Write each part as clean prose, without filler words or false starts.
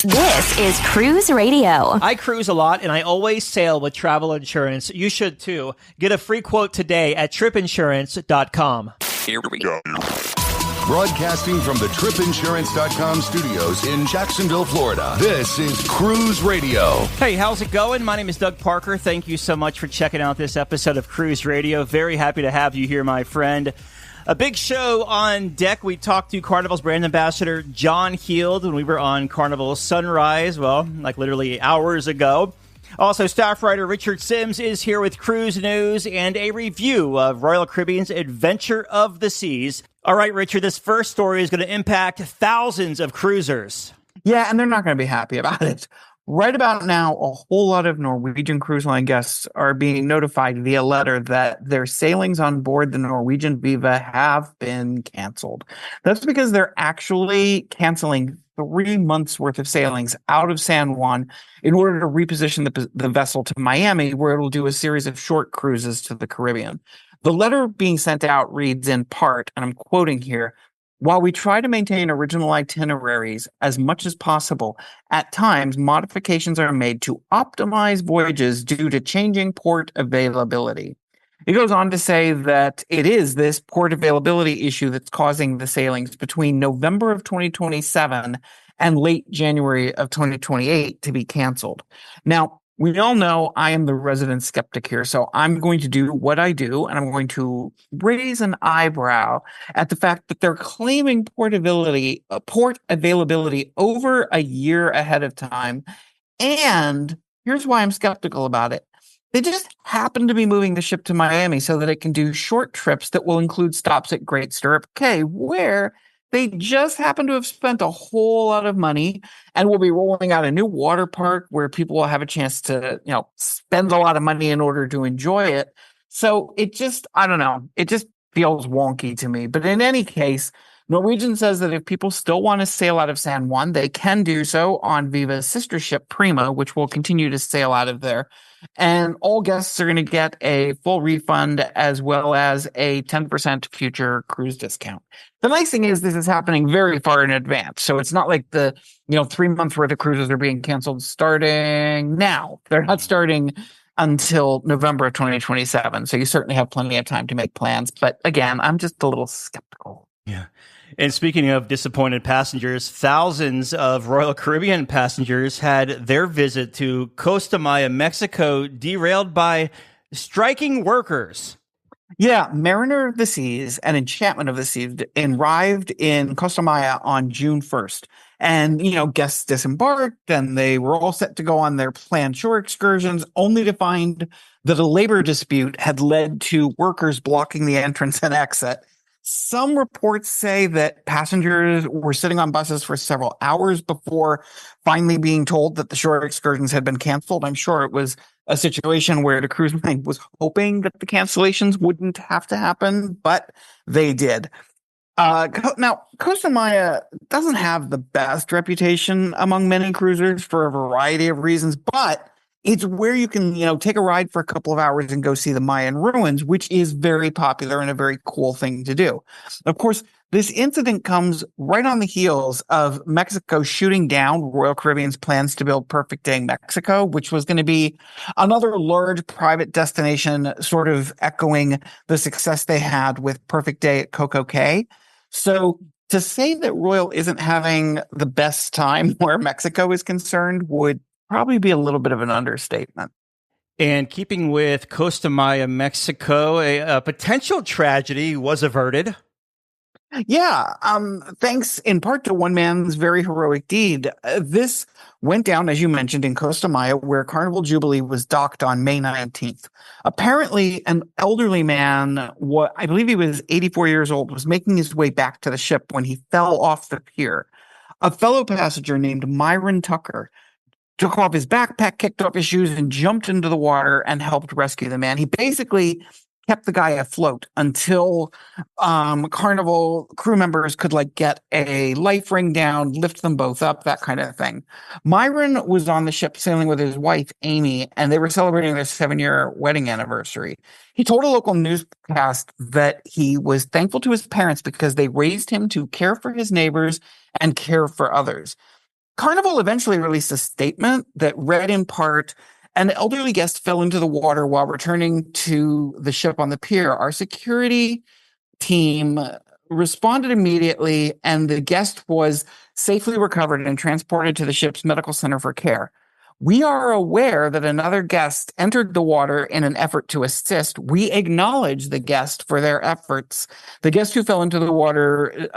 This is Cruise Radio. I cruise a lot, and I always sail with travel insurance. You should too. Get a free quote today at tripinsurance.com. Here we go. Broadcasting from the tripinsurance.com studios in Jacksonville, Florida. This is Cruise Radio. Hey, how's it going? My name is Doug Parker. Thank you so much for checking out this episode of Cruise Radio. Very happy to have you here, my friend. A big show on deck. We talked to Carnival's brand ambassador, John Heald, when we were on Carnival Sunrise, well, like literally hours ago. Also, staff writer Richard Sims is here with cruise news and a review of Royal Caribbean's Adventure of the Seas. All right, Richard, this first story is going to impact thousands of cruisers. Yeah, and they're not going to be happy about it. Right about now, a whole lot of Norwegian Cruise Line guests are being notified via letter that their sailings on board the Norwegian Viva have been canceled. That's because they're actually canceling 3 months worth of sailings out of San Juan in order to reposition the vessel to Miami, where it'll do a series of short cruises to the Caribbean. The letter being sent out reads in part, and I'm quoting here, "While we try to maintain original itineraries as much as possible, at times modifications are made to optimize voyages due to changing port availability." It goes on to say that it is this port availability issue that's causing the sailings between November of 2027 and late January of 2028 to be canceled. Now, we all know I am the resident skeptic here, so I'm going to do what I do, and I'm going to raise an eyebrow at the fact that they're claiming port availability over a year ahead of time. And here's why I'm skeptical about it. They just happen to be moving the ship to Miami so that it can do short trips that will include stops at Great Stirrup Cay, where they just happen to have spent a whole lot of money and will be rolling out a new water park where people will have a chance to, spend a lot of money in order to enjoy it. So it just, I don't know, it just feels wonky to me. But in any case, Norwegian says that if people still want to sail out of San Juan, they can do so on Viva's sister ship, Prima, which will continue to sail out of there. And all guests are going to get a full refund as well as a 10% future cruise discount. The nice thing is this is happening very far in advance. So it's not like the, 3 months worth of cruises are being canceled starting now. They're not starting until November of 2027. So you certainly have plenty of time to make plans. But again, I'm just a little skeptical. Yeah. And speaking of disappointed passengers, thousands of Royal Caribbean passengers had their visit to Costa Maya, Mexico, derailed by striking workers. Yeah, Mariner of the Seas and Enchantment of the Seas arrived in Costa Maya on June 1st. And, guests disembarked and they were all set to go on their planned shore excursions, only to find that a labor dispute had led to workers blocking the entrance and exit. Some reports say that passengers were sitting on buses for several hours before finally being told that the shore excursions had been canceled. I'm sure it was a situation where the cruise line was hoping that the cancellations wouldn't have to happen, but they did. Now, Costa Maya doesn't have the best reputation among many cruisers for a variety of reasons, but it's where you can, take a ride for a couple of hours and go see the Mayan ruins, which is very popular and a very cool thing to do. Of course, this incident comes right on the heels of Mexico shooting down Royal Caribbean's plans to build Perfect Day Mexico, which was going to be another large private destination, sort of echoing the success they had with Perfect Day at Coco Cay. So to say that Royal isn't having the best time where Mexico is concerned would probably be a little bit of an understatement. And keeping with Costa Maya, Mexico, a potential tragedy was averted. Yeah, thanks in part to one man's very heroic deed. This went down, as you mentioned, in Costa Maya, where Carnival Jubilee was docked on May 19th. Apparently, an elderly man, I believe he was 84 years old, was making his way back to the ship when he fell off the pier. A fellow passenger named Myron Tucker took off his backpack, kicked off his shoes, and jumped into the water and helped rescue the man. He basically kept the guy afloat until Carnival crew members could get a life ring down, lift them both up, that kind of thing. Myron was on the ship sailing with his wife, Amy, and they were celebrating their 7-year wedding anniversary. He told a local newscast that he was thankful to his parents because they raised him to care for his neighbors and care for others. Carnival eventually released a statement that read in part, an elderly guest fell into the water while returning to the ship on the pier. Our security team responded immediately, and the guest was safely recovered and transported to the ship's medical center for care. We are aware that another guest entered the water in an effort to assist. We acknowledge the guest for their efforts. The guest who fell into the water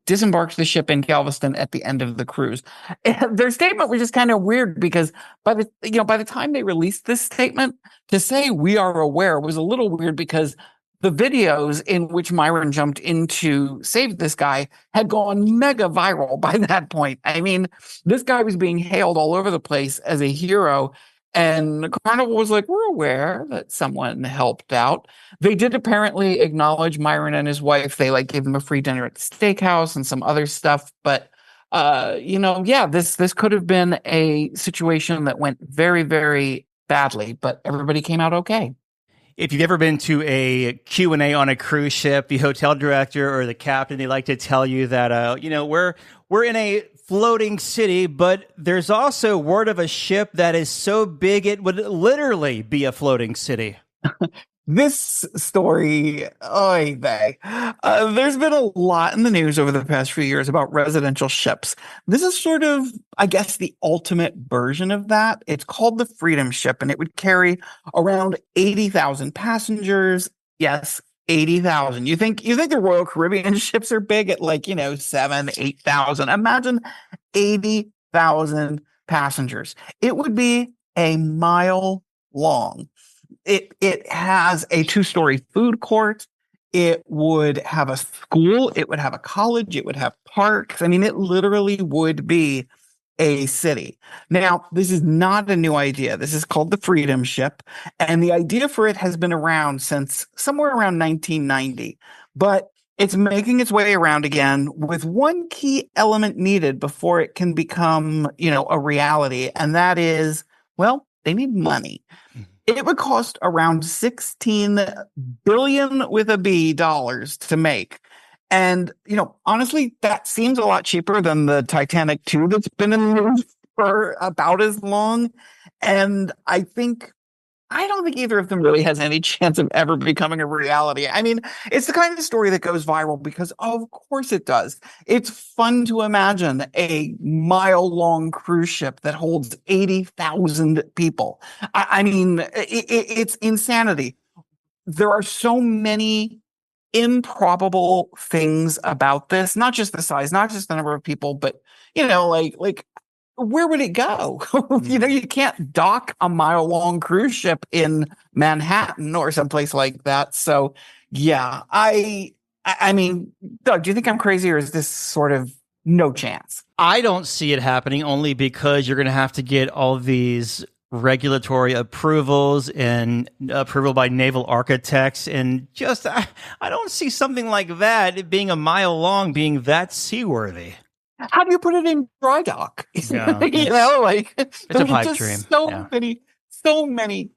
disembarked the ship in Galveston at the end of the cruise. And their statement was just kind of weird because by the time they released this statement, to say we are aware was a little weird because the videos in which Myron jumped in to save this guy had gone mega viral by that point. I mean, this guy was being hailed all over the place as a hero, and Carnival was like, we're aware that someone helped out. They did apparently acknowledge Myron and his wife. They gave them a free dinner at the steakhouse and some other stuff. But, this could have been a situation that went very, very badly, but everybody came out okay. If you've ever been to a Q&A on a cruise ship, the hotel director or the captain, they like to tell you that, we're in a floating city, but there's also word of a ship that is so big it would literally be a floating city. This story, oy vey. There's been a lot in the news over the past few years about residential ships. This is sort of, I guess, the ultimate version of that. It's called the Freedom Ship, and it would carry around 80,000 passengers. Yes, 80,000. You think the Royal Caribbean ships are big at 7,000, 8,000. Imagine 80,000 passengers. It would be a mile long. It has a 2-story food court. It would have a school. It would have a college. It would have parks. I mean, it literally would be a city. Now, this is not a new idea. This is called the Freedom Ship, and the idea for it has been around since somewhere around 1990, but it's making its way around again with one key element needed before it can become, a reality, and that is, they need money. It would cost around $16 billion with a B dollars to make. And, honestly, that seems a lot cheaper than the Titanic 2 that's been in the news for about as long. And I don't think either of them really has any chance of ever becoming a reality. I mean, it's the kind of story that goes viral because, of course it does. It's fun to imagine a mile-long cruise ship that holds 80,000 people. I mean, it's insanity. There are so many improbable things about this, not just the size, not just the number of people, but, where would it go? You can't dock a mile-long cruise ship in Manhattan or someplace like that. So, yeah, I mean, Doug, do you think I'm crazy, or is this sort of no chance? I don't see it happening only because you're going to have to get all these regulatory approvals and approval by naval architects. And just, I don't see something like that being a mile long being that seaworthy. How do you put it in dry dock? Yeah, it's a pipe dream. So many,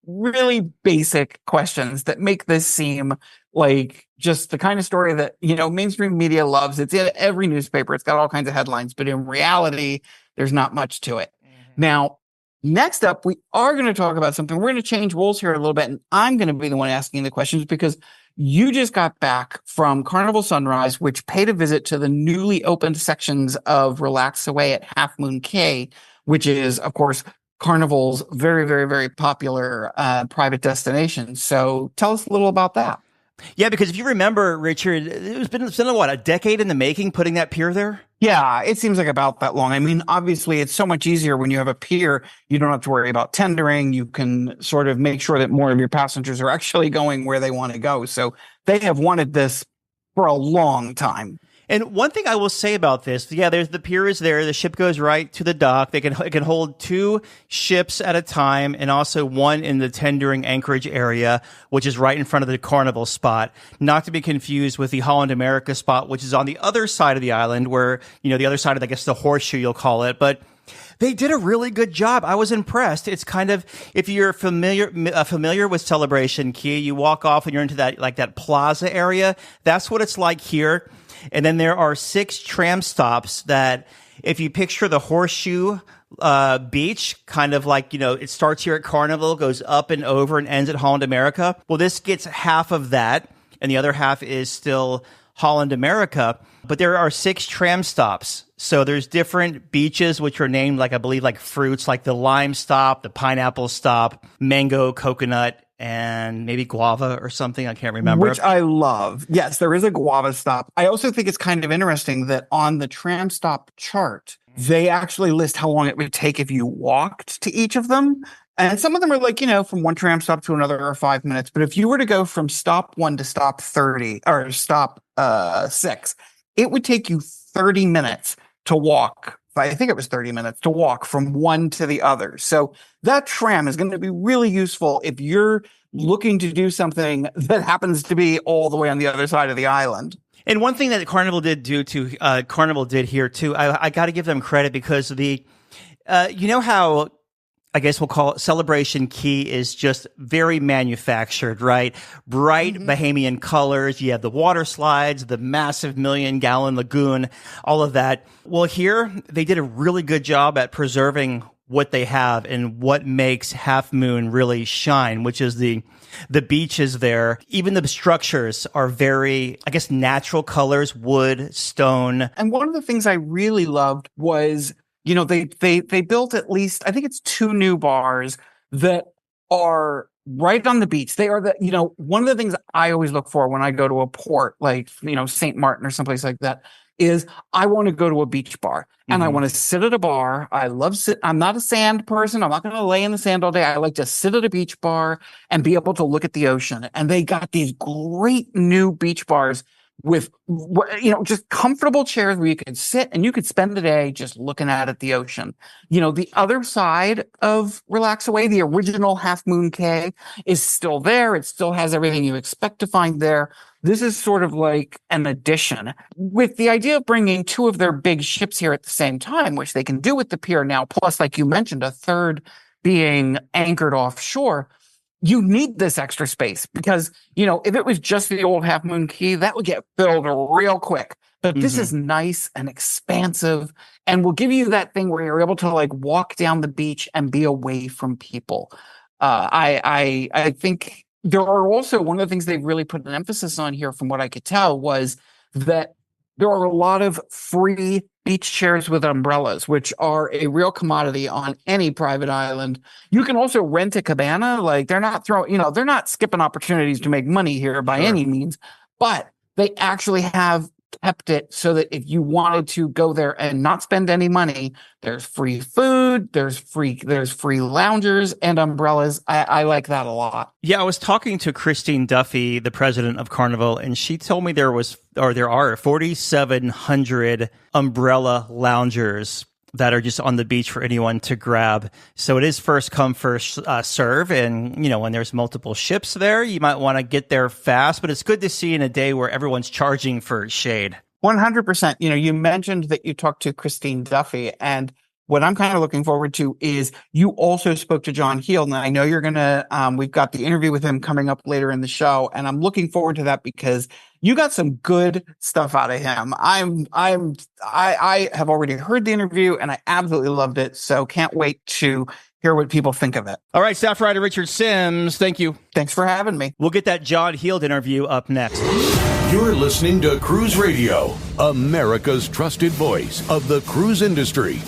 really basic questions that make this seem like just the kind of story that, mainstream media loves. It's in every newspaper. It's got all kinds of headlines, but in reality, there's not much to it. Mm-hmm. Now, next up, we are going to talk about something. We're going to change roles here a little bit, and I'm going to be the one asking the questions because you just got back from Carnival Sunrise, which paid a visit to the newly opened sections of Relax Away at Half Moon Cay, which is, of course, Carnival's very, very, very popular private destination. So tell us a little about that. Yeah, because if you remember, Richard, it's been a decade in the making putting that pier there? Yeah, it seems like about that long. I mean, obviously, it's so much easier when you have a pier. You don't have to worry about tendering. You can sort of make sure that more of your passengers are actually going where they want to go. So they have wanted this for a long time. And one thing I will say about this, there's the pier is there. The ship goes right to the dock. It can hold 2 ships at a time, and also one in the tendering anchorage area, which is right in front of the Carnival spot. Not to be confused with the Holland America spot, which is on the other side of the island, where the other side of, I guess, the horseshoe you'll call it, but. They did a really good job. I was impressed. It's kind of, if you're familiar with Celebration Key, you walk off and you're into that plaza area. That's what it's like here. And then there are 6 tram stops that if you picture the horseshoe beach, kind of like, it starts here at Carnival, goes up and over and ends at Holland America. Well, this gets half of that, and the other half is still Holland America. But there are 6 tram stops. So there's different beaches, which are named, like, I believe, like fruits, like the lime stop, the pineapple stop, mango, coconut, and maybe guava or something. I can't remember. Which I love. Yes, there is a guava stop. I also think it's kind of interesting that on the tram stop chart, they actually list how long it would take if you walked to each of them. And some of them are like, from one tram stop to another are 5 minutes. But if you were to go from stop 1 to stop 30 or stop 6, it would take you 30 minutes to walk. I think it was 30 minutes to walk from one to the other. So that tram is going to be really useful if you're looking to do something that happens to be all the way on the other side of the island. And one thing that Carnival did Carnival did here too, I got to give them credit because how, I guess we'll call it Celebration Key is just very manufactured, right? Bright Bahamian colors. You have the water slides, the massive 1,000,000-gallon lagoon, all of that. Well, here they did a really good job at preserving what they have and what makes Half Moon really shine, which is the beaches there. Even the structures are very, I guess, natural colors, wood, stone. And one of the things I really loved was, they built at least, I think it's 2 new bars that are right on the beach. They are one of the things I always look for when I go to a port, like, St. Martin or someplace like that, is I want to go to a beach bar and I want to sit at a bar. I'm not a sand person. I'm not going to lay in the sand all day. I like to sit at a beach bar and be able to look at the ocean. And they got these great new beach bars with, just comfortable chairs where you could sit and you could spend the day just looking at the ocean. The other side of Relax Away, the original Half Moon Cay, is still there. It still has everything you expect to find there. This is sort of like an addition with the idea of bringing 2 of their big ships here at the same time, which they can do with the pier now. Plus, like you mentioned, a third being anchored offshore. You need this extra space because, if it was just the old Half Moon Cay, that would get filled real quick. But this is nice and expansive and will give you that thing where you're able to like walk down the beach and be away from people. I think there are also, one of the things they've really put an emphasis on here, from what I could tell, was that there are a lot of free beach chairs with umbrellas, which are a real commodity on any private island. You can also rent a cabana. Like, they're not they're not skipping opportunities to make money here by any means, but they actually have kept it so that if you wanted to go there and not spend any money, there's free food, there's free loungers and umbrellas. I like that a lot. Yeah, I was talking to Christine Duffy, the president of Carnival, and she told me there are 4,700 umbrella loungers that are just on the beach for anyone to grab. So it is first come, first serve. And, when there's multiple ships there, you might want to get there fast. But it's good to see in a day where everyone's charging for shade. 100%. You mentioned that you talked to Christine Duffy, and what I'm kind of looking forward to is you also spoke to John Heald, and I know you're going to, we've got the interview with him coming up later in the show, and I'm looking forward to that because you got some good stuff out of him. I have already heard the interview and I absolutely loved it. So can't wait to hear what people think of it. All right, staff writer Richard Sims, thank you. Thanks for having me. We'll get that John Heald interview up next. You're listening to Cruise Radio, America's trusted voice of the cruise industry.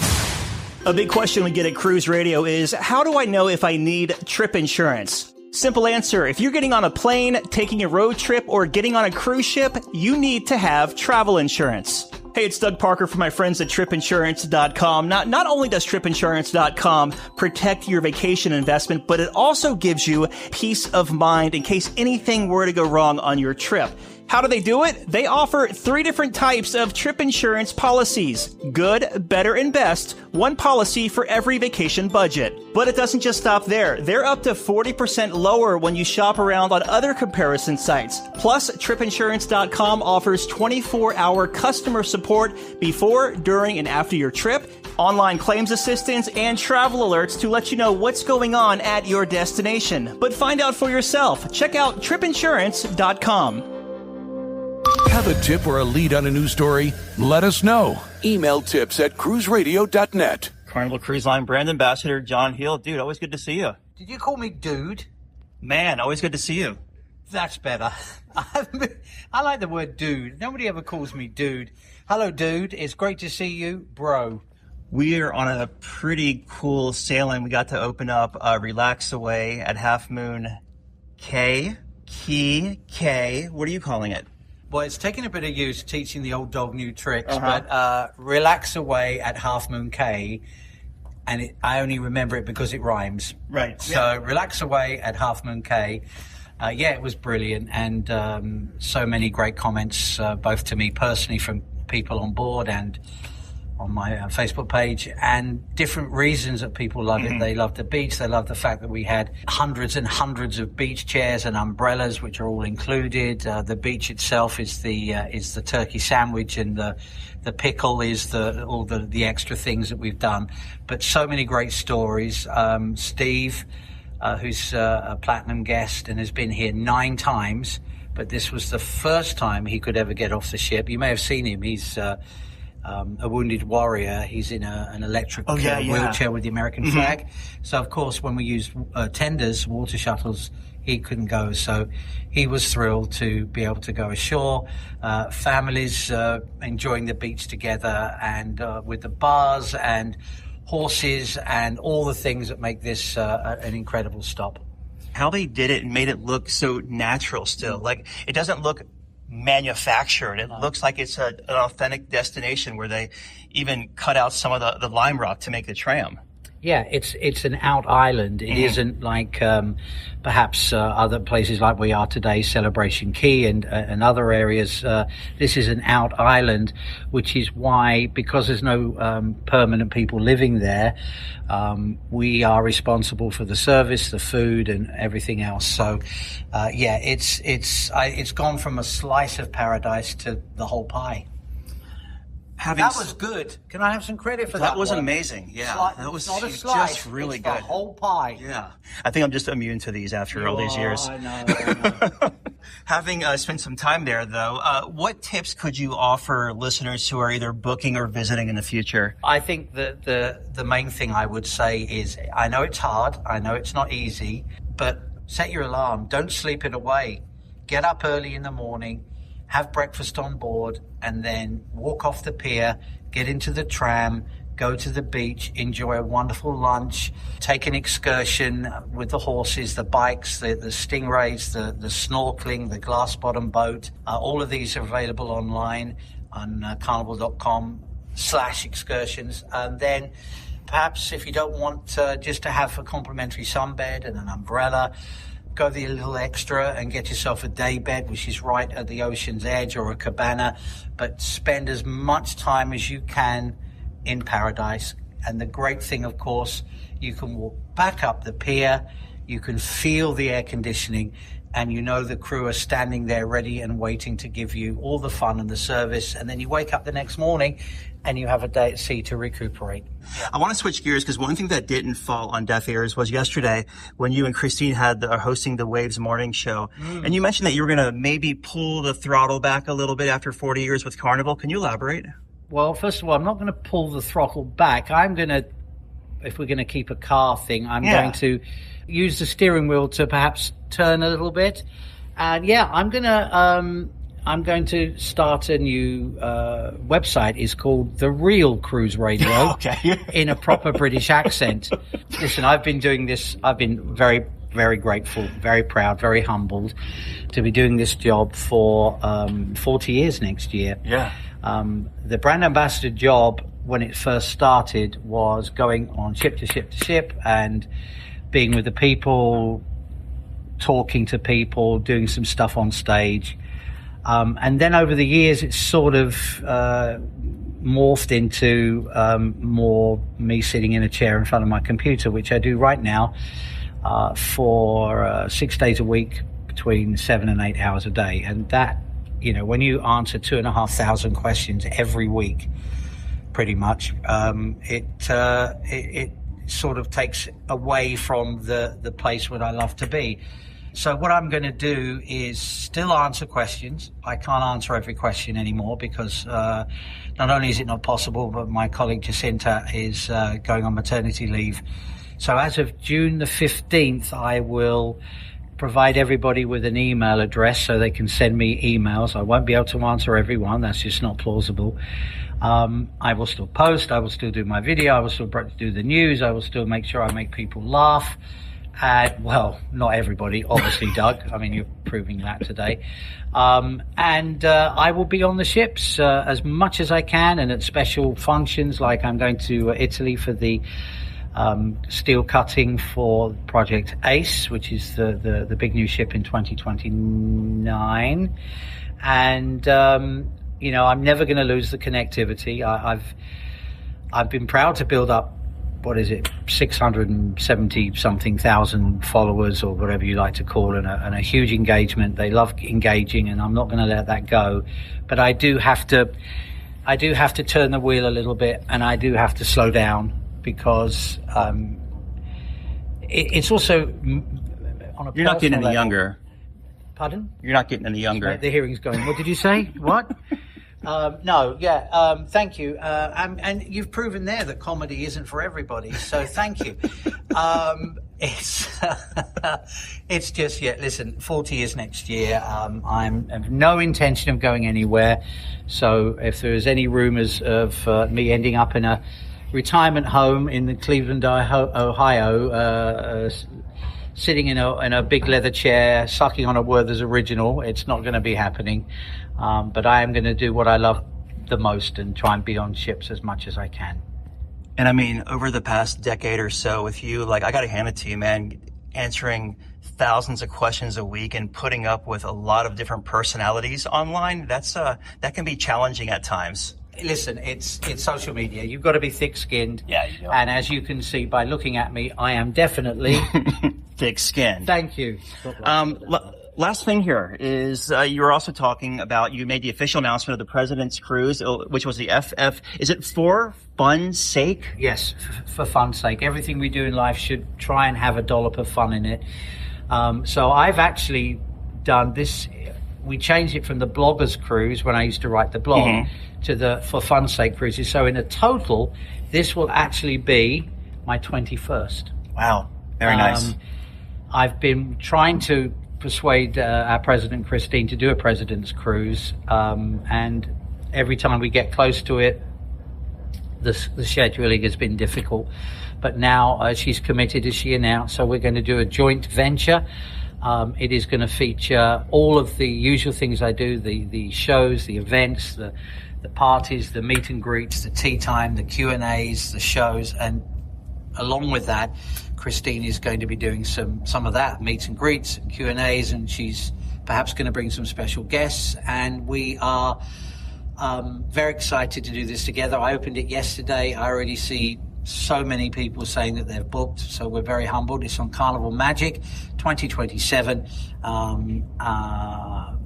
A big question we get at Cruise Radio is, how do I know if I need trip insurance? Simple answer. If you're getting on a plane, taking a road trip, or getting on a cruise ship, you need to have travel insurance. Hey, it's Doug Parker from my friends at tripinsurance.com. Not only does tripinsurance.com protect your vacation investment, but it also gives you peace of mind in case anything were to go wrong on your trip. How do they do it? They offer 3 different types of trip insurance policies. Good, better, and best. One policy for every vacation budget. But it doesn't just stop there. They're up to 40% lower when you shop around on other comparison sites. Plus, tripinsurance.com offers 24-hour customer support before, during, and after your trip, online claims assistance, and travel alerts to let you know what's going on at your destination. But find out for yourself. Check out tripinsurance.com. Have a tip or a lead on a news story? Let us know. Email tips@cruiseradio.net. Carnival Cruise Line brand ambassador John Hill. Dude, always good to see you. Did you call me dude? Man, always good to see you. That's better. I like the word dude. Nobody ever calls me dude. Hello, dude. It's great to see you, bro. We are on a pretty cool sailing. We got to open up Relax Away at Half Moon Cay. K. What are you calling it? Well, it's taken a bit of use teaching the old dog new tricks, but Relax Away at Half Moon Cay, and I only remember it because it rhymes. Right. So Relax Away at Half Moon Cay. It was brilliant, and so many great comments, both to me personally from people on board and on my Facebook page, and different reasons that people love it. They love the beach. They love the fact that we had hundreds and hundreds of beach chairs and umbrellas, which are all included. The beach itself is the turkey sandwich, and the pickle is all the extra things that we've done. But so many great stories. Steve, who's a platinum guest and has been here 9 times, but this was the first time he could ever get off the ship. You may have seen him. He's a wounded warrior. He's in an electric wheelchair with the American flag. So, of course, when we used tenders, water shuttles, he couldn't go. So he was thrilled to be able to go ashore. Families enjoying the beach together, and with the bars and horses and all the things that make this an incredible stop. How they did it and made it look so natural still. Like, it doesn't look manufactured. It looks like it's an authentic destination where they even cut out some of the lime rock to make the tram. Yeah, it's an out island. It isn't like perhaps other places like we are today, Celebration Key and other areas. This is an out island, which is why, because there's no permanent people living there, we are responsible for the service, the food, and everything else. So, it's gone from a slice of paradise to the whole pie. That was good. Can I have some credit for that? That was amazing. Yeah, that was not a slice, just really it's good. The whole pie. Yeah, I think I'm just immune to these after all these years. I know. Having spent some time there, though, what tips could you offer listeners who are either booking or visiting in the future? I think that the main thing I would say is, I know it's hard, I know it's not easy, but set your alarm. Don't sleep it away. Get up early in the morning, have breakfast on board, and then walk off the pier, get into the tram, go to the beach, enjoy a wonderful lunch, take an excursion with the horses, the bikes, the stingrays, the snorkeling, the glass bottom boat. All of these are available online on carnival.com/excursions. And then perhaps if you don't want just to have a complimentary sunbed and an umbrella, go the little extra and get yourself a day bed, which is right at the ocean's edge, or a cabana, but spend as much time as you can in paradise. And the great thing, of course, you can walk back up the pier, you can feel the air conditioning, and you know the crew are standing there ready and waiting to give you all the fun and the service. And then you wake up the next morning and you have a day at sea to recuperate. I want to switch gears because one thing that didn't fall on deaf ears was yesterday when you and Christine are hosting the Waves morning show. And you mentioned that you were going to maybe pull the throttle back a little bit after 40 years with Carnival. Can you elaborate? Well, first of all, I'm not going to pull the throttle back. I'm going to, if we're going to keep a car thing, I'm going to use the steering wheel to perhaps turn a little bit. And I'm going to start a new website. It's called The Real Cruise Radio. Okay. In a proper British accent. Listen, I've been doing this. I've been very, very grateful, very proud, very humbled to be doing this job for 40 years next year. Yeah. The brand ambassador job, when it first started, was going on ship to ship to ship and being with the people, talking to people, doing some stuff on stage. And then over the years, it's sort of morphed into more me sitting in a chair in front of my computer, which I do right now for 6 days a week, between 7 and 8 hours a day. And that, when you answer 2,500 questions every week, pretty much, it sort of takes away from the place where I love to be. So what I'm going to do is still answer questions. I can't answer every question anymore because not only is it not possible, but my colleague Jacinta is going on maternity leave. So as of June the 15th, I will provide everybody with an email address so they can send me emails. I won't be able to answer everyone. That's just not plausible. I will still post. I will still do my video. I will still do the news. I will still make sure I make people laugh. Well, not everybody, obviously, Doug. I mean, you're proving that today. And I will be on the ships as much as I can and at special functions, like I'm going to Italy for the steel cutting for Project ACE, which is the big new ship in 2029. And, you know, I'm never going to lose the connectivity. I've been proud to build up, 670 something thousand followers or whatever you like to call it, and a huge engagement. They love engaging, and I'm not going to let that go. But I do have to turn the wheel a little bit, and I do have to slow down because it's also on a. You're not getting any level. younger. Pardon? You're not getting any younger. The hearing's going. What did you say? What? Thank you. And you've proven there that comedy isn't for everybody, so thank you. It's just, listen, 40 years next year. I have no intention of going anywhere. So if there's any rumors of me ending up in a retirement home in the Cleveland, Ohio, sitting in a big leather chair, sucking on a Werther's Original, it's not going to be happening. But I am going to do what I love the most and try and be on ships as much as I can. And I mean, over the past decade or so with you, like, I got to hand it to you, man, answering thousands of questions a week and putting up with a lot of different personalities online. That can be challenging at times. Listen, it's social media. You've got to be thick-skinned. Yeah, you do. And as you can see by looking at me, I am definitely thick-skinned. Thank you. Last thing here is you were also talking about, you made the official announcement of the President's Cruise, which was the FF. Is it for fun's sake? Yes, for fun's sake. Everything we do in life should try and have a dollop of fun in it. So I've actually done this. We changed it from the Bloggers Cruise when I used to write the blog to the For Fun's Sake cruises. So in a total, this will actually be my 21st. Wow, very nice. I've been trying to persuade our president, Christine, to do a President's Cruise. And every time we get close to it, the scheduling has been difficult. But now she's committed, as she announced, so we're going to do a joint venture. It is going to feature all of the usual things I do, the shows, the events, the parties, the meet and greets, the tea time, the Q&As, the shows, and along with that, Christine is going to be doing some of that, meet and greets, and Q&As, and she's perhaps going to bring some special guests, and we are very excited to do this together. I opened it yesterday. I already see so many people saying that they've booked, so we're very humbled. It's on Carnival Magic 2027.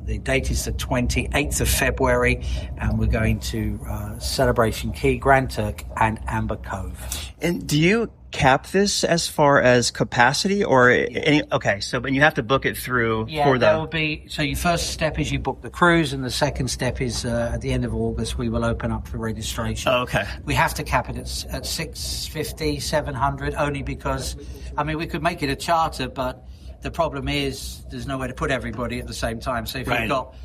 The date is the 28th of February, and we're going to Celebration Key, Grand Turk, and Amber Cove. And do you cap this as far as capacity or any? Okay, so but you have to book it through for there will be. So your first step is you book the cruise, and the second step is at the end of August we will open up for registration. Oh, okay. We have to cap it at 650, 700, only because, I mean, we could make it a charter, but the problem is there's nowhere to put everybody at the same time. So if you've got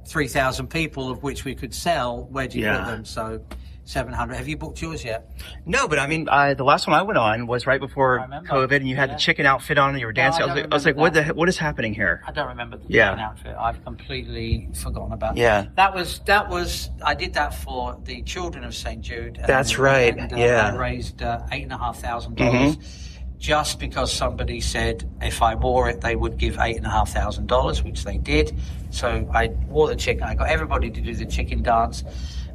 3,000 people of which we could sell, where do you put them? So 700. Have you booked yours yet? No, but I mean, the last one I went on was right before COVID, and you had the chicken outfit on, and you were dancing. I was like, what is happening here? I don't remember the chicken outfit. I've completely forgotten about. Yeah. That was. I did that for the children of St. Jude. That's right. And, yeah. I raised $8,500 just because somebody said if I wore it, they would give $8,500, which they did. So I wore the chicken. I got everybody to do the chicken dance.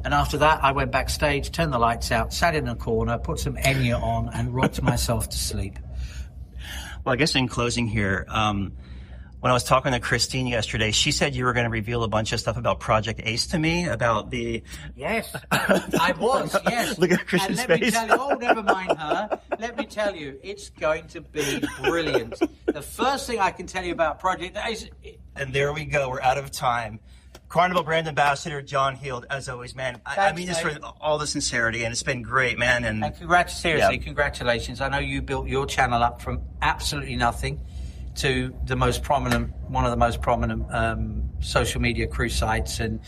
And after that, I went backstage, turned the lights out, sat in a corner, put some Enya on, and rocked myself to sleep. Well, I guess in closing here, when I was talking to Christine yesterday, she said you were going to reveal a bunch of stuff about Project Ace to me, about the... Yes, I was, yes. Look at Christian's face. And let me tell you, oh, never mind her. Let me tell you, it's going to be brilliant. The first thing I can tell you about Project Ace... And there we go, we're out of time. Carnival brand ambassador John Heald, as always, man. I mean this for all the sincerity, and it's been great, man. And congratulations. I know you built your channel up from absolutely nothing to one of the most prominent social media cruise sites, and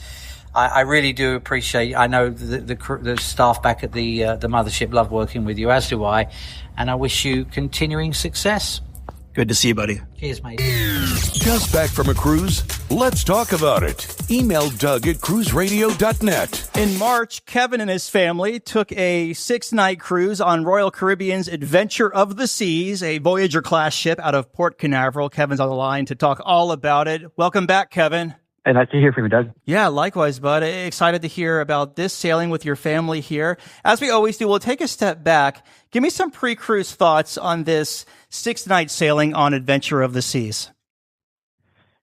I really do appreciate. I know the staff back at the mothership love working with you, as do I, and I wish you continuing success. Good to see you, buddy. Cheers, mate. Just back from a cruise? Let's talk about it. Email Doug at cruiseradio.net. In March, Kevin and his family took a 6-night cruise on Royal Caribbean's Adventure of the Seas, a Voyager-class ship out of Port Canaveral. Kevin's on the line to talk all about it. Welcome back, Kevin. Hey, nice to hear from you, Doug. Yeah, likewise, bud. Excited to hear about this sailing with your family here. As we always do, we'll take a step back. Give me some pre-cruise thoughts on this 6-night sailing on Adventure of the Seas.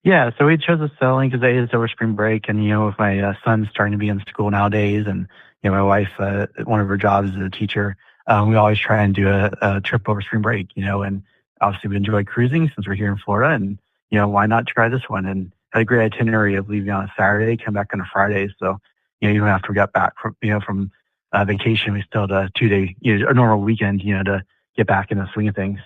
Yeah, so we chose the sailing because it's over spring break, and with my son starting to be in school nowadays, and my wife, one of her jobs is a teacher, we always try and do a trip over spring break, and obviously we enjoy cruising since we're here in Florida, and why not try this one? And had a great itinerary of leaving on a Saturday, come back on a Friday. So, you don't have to get back from vacation. We still had a 2-day, a normal weekend, to get back in the swing of things.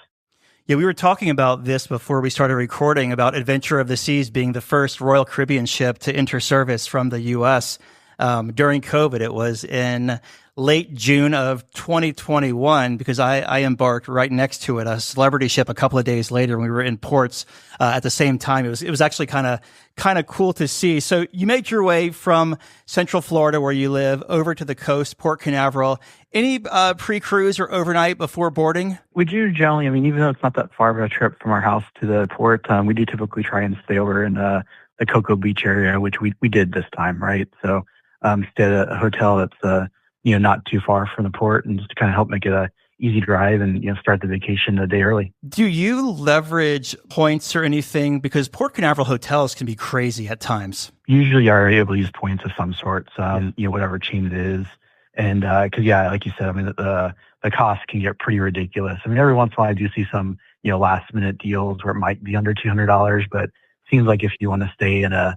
Yeah, we were talking about this before we started recording, about Adventure of the Seas being the first Royal Caribbean ship to enter service from the U.S. During COVID. It was in late June of 2021, because I embarked right next to it, a celebrity ship, a couple of days later, and we were in ports at the same time. It was actually kind of cool to see. So you made your way from Central Florida, where you live, over to the coast, Port Canaveral. Any pre-cruise or overnight before boarding? We do generally. Even though it's not that far of a trip from our house to the port, we do typically try and stay over in the Cocoa Beach area, which we did this time, right? So stay at a hotel that's not too far from the port, and just to kind of help make it a easy drive and start the vacation a day early. Do you leverage points or anything? Because Port Canaveral hotels can be crazy at times. Usually are able to use points of some sort, whatever chain it is. And because like you said, the cost can get pretty ridiculous. Every once in a while I do see some last minute deals where it might be under $200, but it seems like if you want to stay in a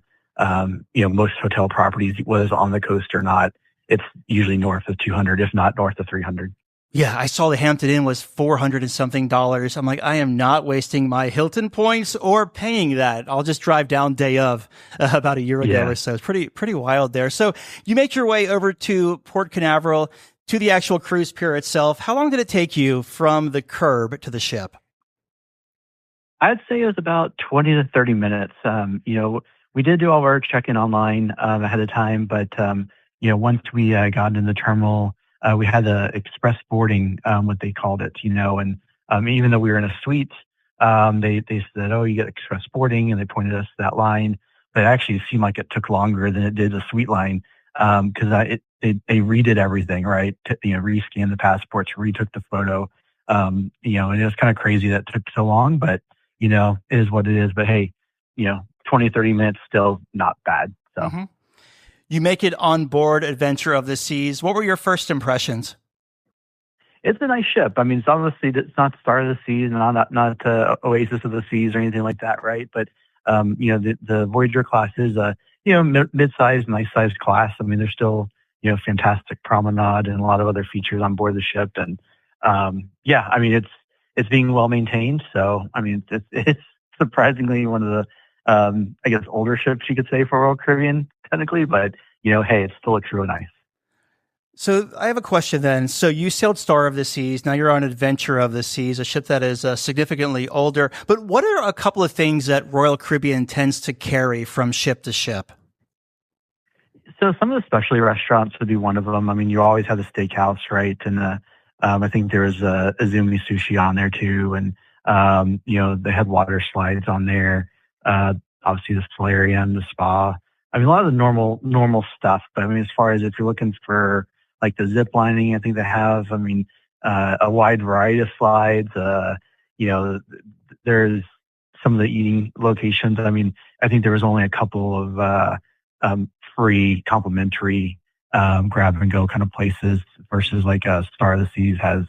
most hotel properties, whether it's on the coast or not, it's usually north of 200, if not north of 300. Yeah, I saw the Hampton Inn was $400 and something. I'm like, I am not wasting my Hilton points or paying that. I'll just drive down day of about a year ago or so. It's pretty wild there. So you make your way over to Port Canaveral, to the actual cruise pier itself. How long did it take you from the curb to the ship? I'd say it was about 20 to 30 minutes. We did do all of our check-in online ahead of time, but once we got in the terminal, we had the express boarding, what they called it, and even though we were in a suite, they said, oh, you get express boarding, and they pointed us to that line. But it actually seemed like it took longer than it did the suite line, because they redid everything, right? Rescanned the passports, retook the photo, and it was kind of crazy that it took so long, but, it is what it is. But hey, 20, 30 minutes, still not bad. So. Mm-hmm. You make it on board Adventure of the Seas. What were your first impressions? It's a nice ship. It's obviously it's not Star of the Seas, and not Oasis of the Seas or anything like that, right? But the Voyager class is a mid-sized, nice-sized class. There's still fantastic promenade and a lot of other features on board the ship, and it's being well maintained. So it's surprisingly one of the I guess older ships, you could say, for Royal Caribbean technically, but hey, it still looks really nice. So I have a question then. So you sailed Star of the Seas. Now you're on Adventure of the Seas, a ship that is significantly older. But what are a couple of things that Royal Caribbean tends to carry from ship to ship? So some of the specialty restaurants would be one of them. You always have the steakhouse, right? And I think there was a Izumi sushi on there too. And, they had water slides on there. Obviously the solarium, the spa. A lot of the normal stuff. But as far as if you're looking for like the zip lining, I think they have, a wide variety of slides. There's some of the eating locations. I mean, I think there was only a couple of free complimentary grab and go kind of places versus like Star of the Seas has,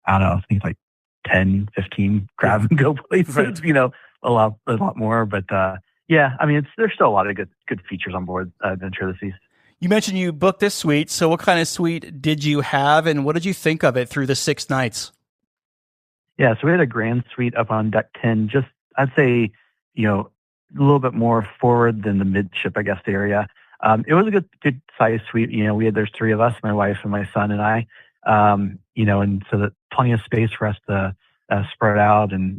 I don't know, I think like 10, 15 grab and go places, Right. A lot more. But yeah, I mean, there's still a lot of good features on board Adventure of the Seas. You mentioned you booked this suite. So what kind of suite did you have, and what did you think of it through the 6 nights? Yeah, so we had a grand suite up on deck 10, just I'd say, a little bit more forward than the midship, I guess, area. It was a good size suite. There's 3 of us, my wife and my son and I, and so that plenty of space for us to spread out and,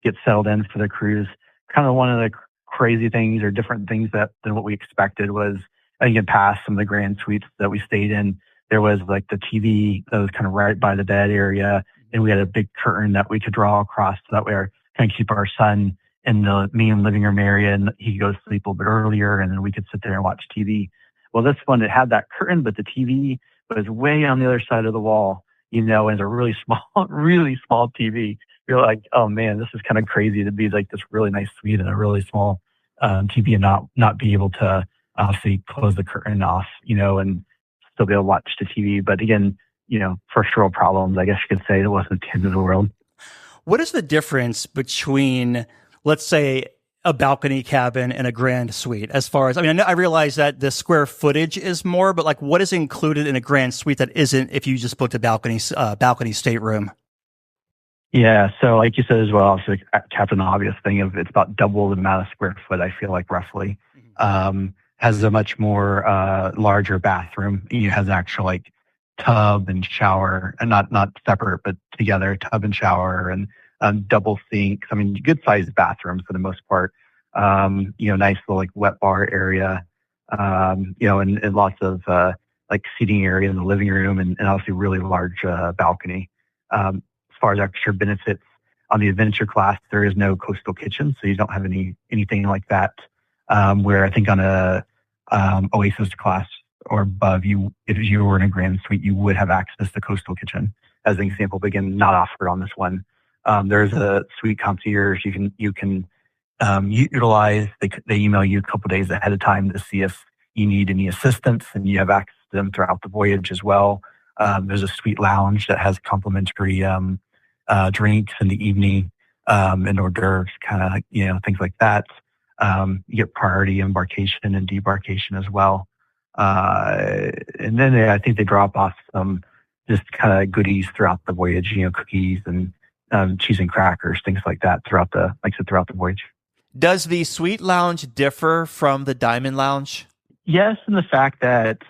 get settled in for the cruise. Kind of one of the crazy things or different things than what we expected was, I think past some of the grand suites that we stayed in, there was like the TV that was kind of right by the bed area. And we had a big curtain that we could draw across so that way our kind of keep our son in the main living room area and he could go to sleep a little bit earlier and then we could sit there and watch TV. Well, this one, it had that curtain, but the TV was way on the other side of the wall, and it's a really small TV. You're like, oh man, this is kind of crazy to be like this really nice suite and a really small TV and not be able to obviously close the curtain off, and still be able to watch the TV. But again, first world problems, I guess you could say. It wasn't the end of the world. What is the difference between, let's say, a balcony cabin and a grand suite? As far as, I realize that the square footage is more, but like what is included in a grand suite that isn't if you just booked a balcony stateroom? Yeah, so like you said as well, obviously, Captain Obvious thing of it's about double the amount of square foot, I feel like roughly. Has a much more larger bathroom. It has an actual like tub and shower, and not separate, but together, tub and shower and double sinks. I mean, good sized bathrooms for the most part. Nice little like wet bar area, and lots of like seating area in the living room and obviously really large balcony. As far as extra benefits on the adventure class, there is no coastal kitchen, so you don't have anything like that. Where I think on a Oasis class or above, if you were in a grand suite, you would have access to coastal kitchen as an example, but again, not offered on this one. There's a suite concierge you can utilize. They email you a couple days ahead of time to see if you need any assistance, and you have access to them throughout the voyage as well. There's a suite lounge that has complimentary drinks in the evening and hors d'oeuvres, kind of things like that. You get priority embarkation and debarkation as well. And then I think they drop off some just kind of goodies throughout the voyage, cookies and cheese and crackers, things like that throughout the voyage. Does the suite lounge differ from the Diamond Lounge? Yes, in the fact that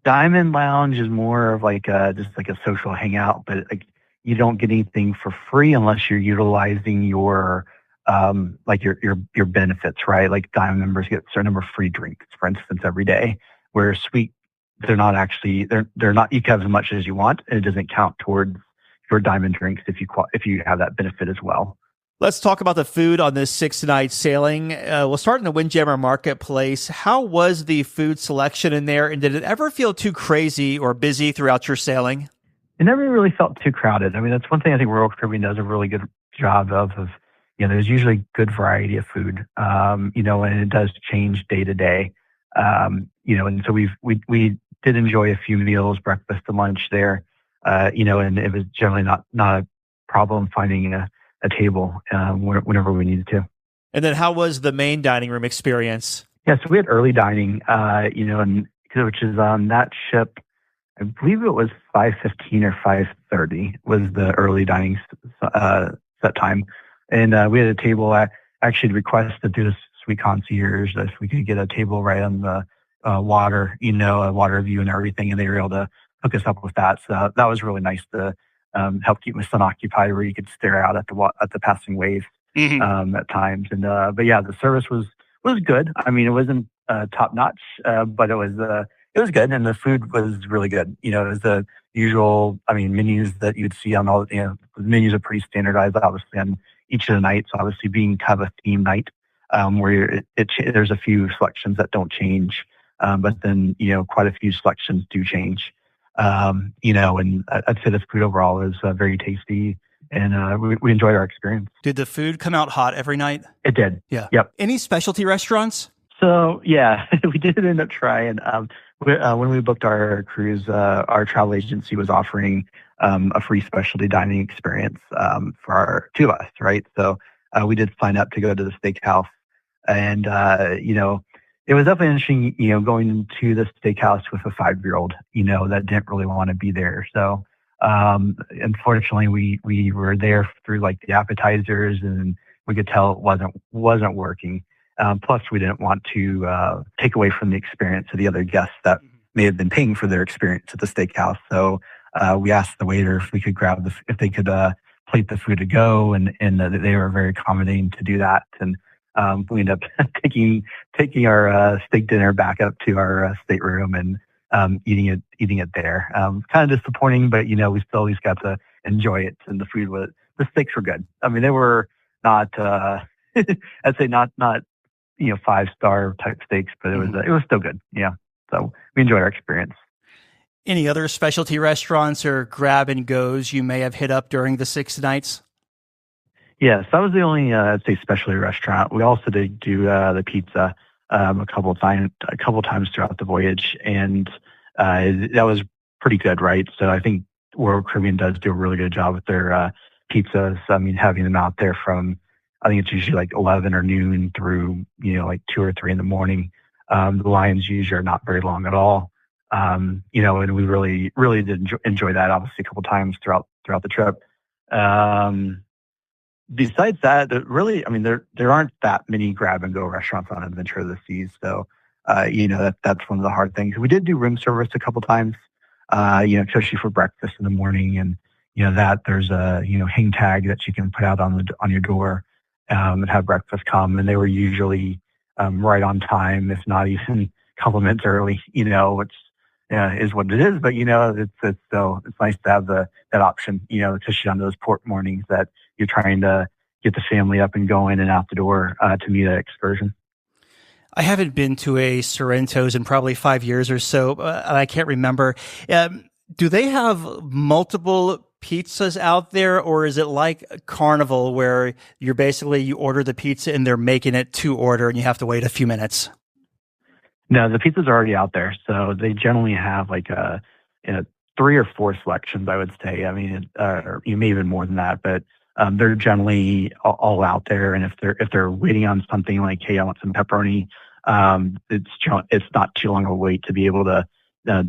Diamond Lounge is more of like just like a social hangout, but like you don't get anything for free unless you're utilizing your your benefits, right? Like Diamond members get a certain number of free drinks, for instance, every day. Whereas Suite, they're not, you can have as much as you want, and it doesn't count towards your Diamond drinks if you have that benefit as well. Let's talk about the food on this 6-night sailing. We'll start in the Windjammer Marketplace. How was the food selection in there, and did it ever feel too crazy or busy throughout your sailing? It never really felt too crowded. I mean, that's one thing I think Royal Caribbean does a really good job of there's usually good variety of food, and it does change day to day. And so we did enjoy a few meals, breakfast and lunch there, and it was generally not a problem finding a table whenever we needed to. And then how was the main dining room experience? Yeah, so we had early dining, and which is on that ship. I believe it was 5:15 or 5:30 was the early dining set time. And we had a table. I actually requested through the suite concierge that if we could get a table right on the water, a water view and everything, and they were able to hook us up with that. So that was really nice to help keep my son occupied, where you could stare out at the passing waves at times. And but yeah, the service was good. I mean, it wasn't top notch, but it was good, and the food was really good. It was the usual. I mean, menus that you'd see on all. The menus are pretty standardized, obviously, on each of the nights. Obviously, being kind of a theme night, where there's a few selections that don't change, but then quite a few selections do change. And I'd say the food overall is very tasty and we enjoyed our experience. Did the food come out hot every night? It did. Yeah. Yep. Any specialty restaurants? So yeah, we did end up trying. When we booked our cruise, our travel agency was offering a free specialty dining experience for our two of us, right? So we did sign up to go to the steakhouse, and it was definitely interesting, going to the steakhouse with a 5-year-old, that didn't really want to be there. So unfortunately, we were there through like the appetizers, and we could tell it wasn't working. Plus, we didn't want to take away from the experience of the other guests that may have been paying for their experience at the steakhouse. So we asked the waiter if we could if they could plate the food to go, and they were very accommodating to do that. And we ended up taking our steak dinner back up to our stateroom and eating it there. Kind of disappointing, but we still at least got to enjoy it. And the steaks were good. I mean, they were not I'd say not 5-star type steaks, but it was still good. Yeah. So we enjoyed our experience. Any other specialty restaurants or grab and goes you may have hit up during the 6 nights? Yes, that was the only I'd say specialty restaurant. We also did do the pizza a couple times throughout the voyage, and that was pretty good, right? So I think Royal Caribbean does do a really good job with their pizzas. I mean, having them out there from, I think it's usually like 11 or noon through like 2 or 3 in the morning. The lines usually are not very long at all. And we really did enjoy that, obviously, a couple times throughout the trip. Besides that, there aren't that many grab and go restaurants on Adventure of the Seas. So, that's one of the hard things. We did do room service a couple times, especially for breakfast in the morning. And, that there's a, hang tag that you can put out on your door, and have breakfast come. And they were usually, right on time, if not even a couple minutes early, which is what it is. But, it's nice to have that option, especially on those port mornings that you're trying to get the family up and going and out the door to meet that excursion. I haven't been to a Sorrento's in probably 5 years or so, and I can't remember. Do they have multiple pizzas out there, or is it like Carnival where you order the pizza and they're making it to order and you have to wait a few minutes? No, the pizzas are already out there. So they generally have like 3 or 4 selections, I would say. I mean, or maybe even more than that, but they're generally all out there. And if they're waiting on something like, hey, I want some pepperoni, it's not too long of a wait to be able to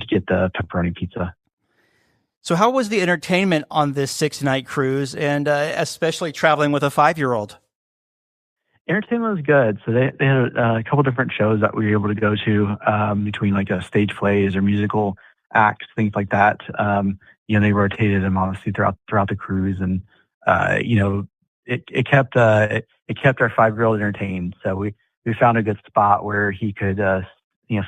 get the pepperoni pizza. So how was the entertainment on this 6-night cruise, and especially traveling with a 5-year-old? Entertainment was good. So they had a couple different shows that we were able to go to, between like stage plays or musical acts, things like that. They rotated them obviously throughout the cruise, and it kept our 5-year-old entertained. So we found a good spot where he could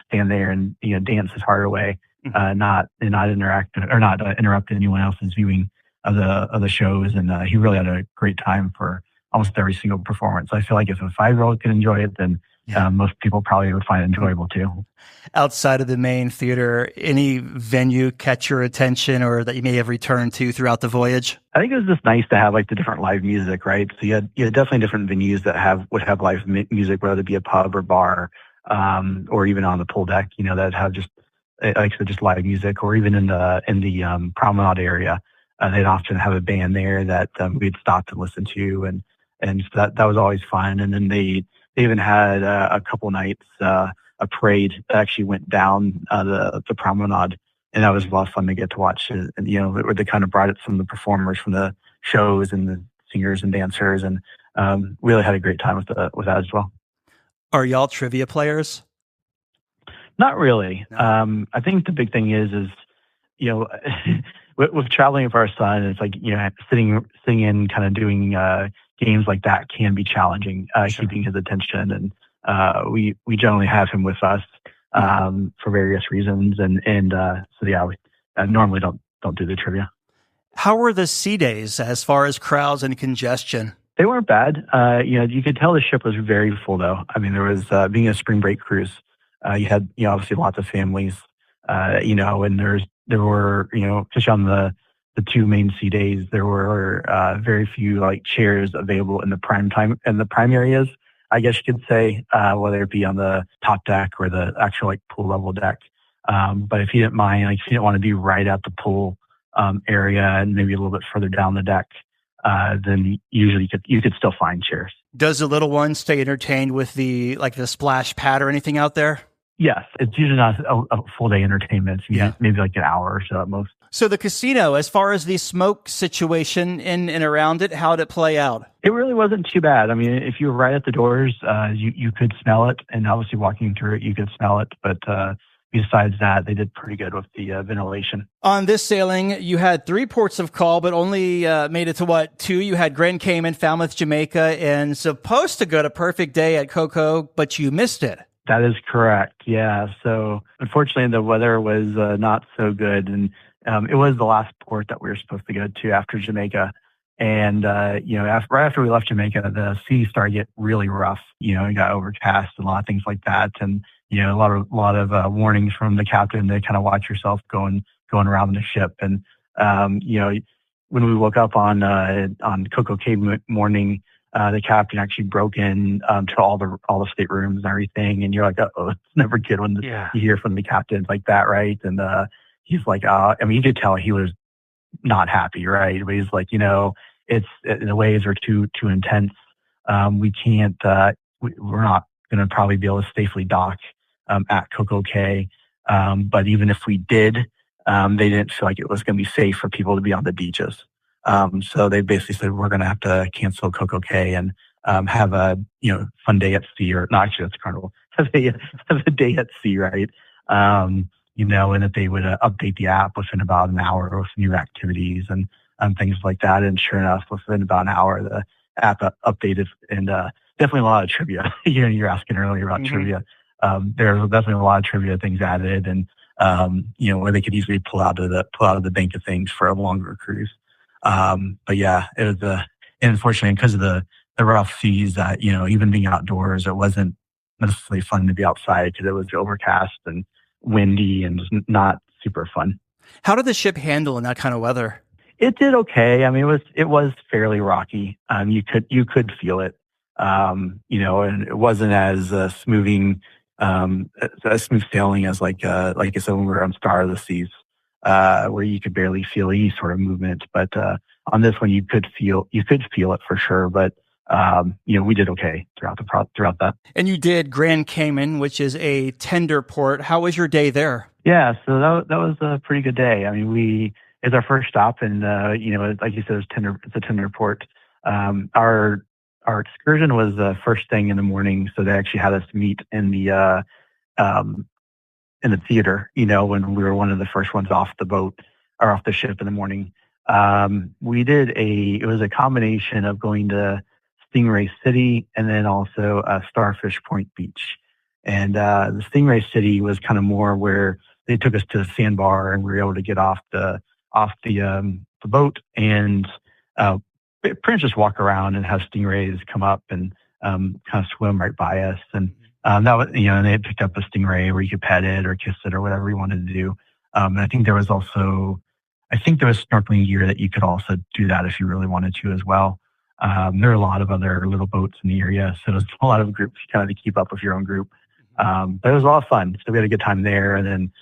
stand there and dance his heart away, not interrupt anyone else's viewing of the shows. And he really had a great time for almost every single performance. I feel like if a 5-year-old could enjoy it, then most people probably would find it enjoyable too. Outside of the main theater, any venue catch your attention or that you may have returned to throughout the voyage? I think it was just nice to have like the different live music, right? So you had definitely different venues that would have live music, whether it be a pub or bar, or even on the pool deck, that have just live music, or even in the promenade area. They'd often have a band there that we'd stop to listen to, and so that was always fun. And then they even had a couple nights a parade that actually went down the promenade, and that was a lot of fun to get to watch. And where they kind of brought it some of the performers from the shows and the singers and dancers, and really had a great time with that as well. Are y'all trivia players? Not really. No. I think the big thing is with traveling with our son, it's like, sitting in kind of doing games like that can be challenging, Sure. keeping his attention. And we generally have him with us for various reasons. And we normally don't do the trivia. How were the sea days as far as crowds and congestion? They weren't bad. You could tell the ship was very full though. I mean, there was being a spring break cruise. You had obviously lots of families, and there were especially on the the 2 main sea days, there were very few like chairs available in the prime areas, I guess you could say, whether it be on the top deck or the actual like pool level deck. But if you didn't mind, like if you didn't want to be right at the pool area and maybe a little bit further down the deck, then usually you could still find chairs. Does the little one stay entertained with the splash pad or anything out there? Yes, it's usually not a full day entertainment. It's maybe like an hour or so at most. So the casino, as far as the smoke situation in and around it, how did it play out? It really wasn't too bad. I mean, if you were right at the doors, you could smell it, and obviously walking through it, you could smell it. But besides that, they did pretty good with the ventilation. On this sailing, you had 3 ports of call, but only made it to 2? You had Grand Cayman, Falmouth, Jamaica, and supposed to go to Perfect Day at Coco, but you missed it. That is correct. Yeah. So unfortunately, the weather was not so good, and it was the last port that we were supposed to go to after Jamaica. And right after we left Jamaica, the sea started to get really rough. It got overcast, and a lot of things like that, and a lot of warnings from the captain to kind of watch yourself going around the ship. And when we woke up on Coco Cay morning, the captain actually broke in to all the staterooms and everything. And you're like, oh, it's never good when you hear from the captain like that, right? And he's like, you could tell he was not happy, right? But he's like, it's the waves are too intense. We can't. We're not going to probably be able to safely dock at Coco Cay. But even if we did, they didn't feel like it was going to be safe for people to be on the beaches. So they basically said, we're going to have to cancel Coco Cay and have a fun day at sea, or not actually that's Carnival, have a day at sea, right? And that they would update the app within about an hour with new activities and things like that. And sure enough, within about an hour, the app updated, and definitely a lot of trivia. You're asking earlier about trivia. There's definitely a lot of trivia things added, and where they could easily pull out of the bank of things for a longer cruise. But yeah, it was unfortunately because of the rough seas that even being outdoors, it wasn't necessarily fun to be outside because it was overcast and windy and just not super fun. How did the ship handle in that kind of weather? It did okay. I mean, it was fairly rocky. You could feel it. And it wasn't as smooth sailing as like I said when we were on Star of the Seas, where you could barely feel any sort of movement. But on this one, you could feel it for sure. But we did okay throughout that. And you did Grand Cayman, which is a tender port. How was your day there? Yeah, so that was a pretty good day. I mean, it's our first stop, and like you said, it's a tender port. Our excursion was the first thing in the morning, so they actually had us meet in the theater. When we were one of the first ones off the boat or off the ship in the morning. It was a combination of going to Stingray City and then also Starfish Point Beach. And the Stingray City was kind of more where they took us to the sandbar, and we were able to get off the boat and pretty much just walk around and have stingrays come up and kind of swim right by us. And that was, and they had picked up a stingray where you could pet it or kiss it or whatever you wanted to do. And I think there was snorkeling gear that you could also do that if you really wanted to as well. There are a lot of other little boats in the area, so there's a lot of groups kind of to keep up with your own group. But it was a lot of fun. So we had a good time there. And then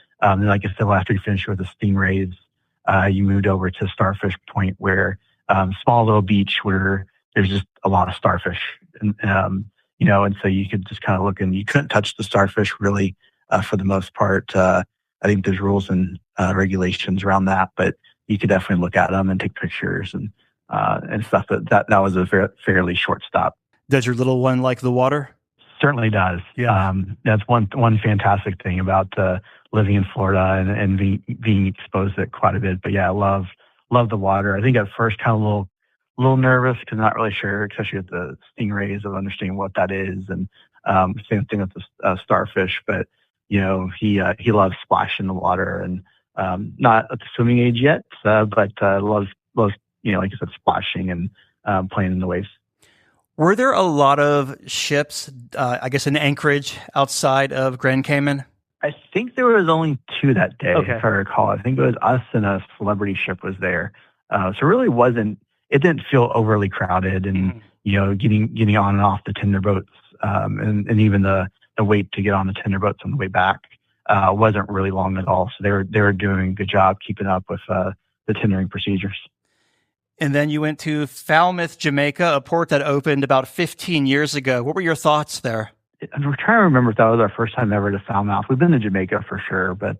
like I said, after you finished with the stingrays, you moved over to Starfish Point, where small little beach where there's just a lot of starfish, and so you could just kind of look, and you couldn't touch the starfish really for the most part. I think there's rules and regulations around that, but you could definitely look at them and take pictures and stuff. That was a fairly short stop. Does your little one like the water? Certainly does. Yeah. That's one fantastic thing about living in Florida and being exposed to it quite a bit. But yeah, I love the water. I think at first kind of a little nervous because not really sure, especially with the stingrays, of understanding what that is. And same thing with the starfish. But he loves splashing the water, and not at the swimming age yet, but loves like I said, splashing and playing in the waves. Were there a lot of ships, I guess, in Anchorage outside of Grand Cayman? I think there was only 2 that day, Okay. if I recall. I think it was us and a celebrity ship was there. So it really wasn't. It didn't feel overly crowded, and getting on and off the tender boats, and even the wait to get on the tender boats on the way back wasn't really long at all. So they were doing a good job keeping up with the tendering procedures. And then you went to Falmouth, Jamaica, a port that opened about 15 years ago. What were your thoughts there? I'm trying to remember if that was our first time ever to Falmouth. We've been to Jamaica for sure, but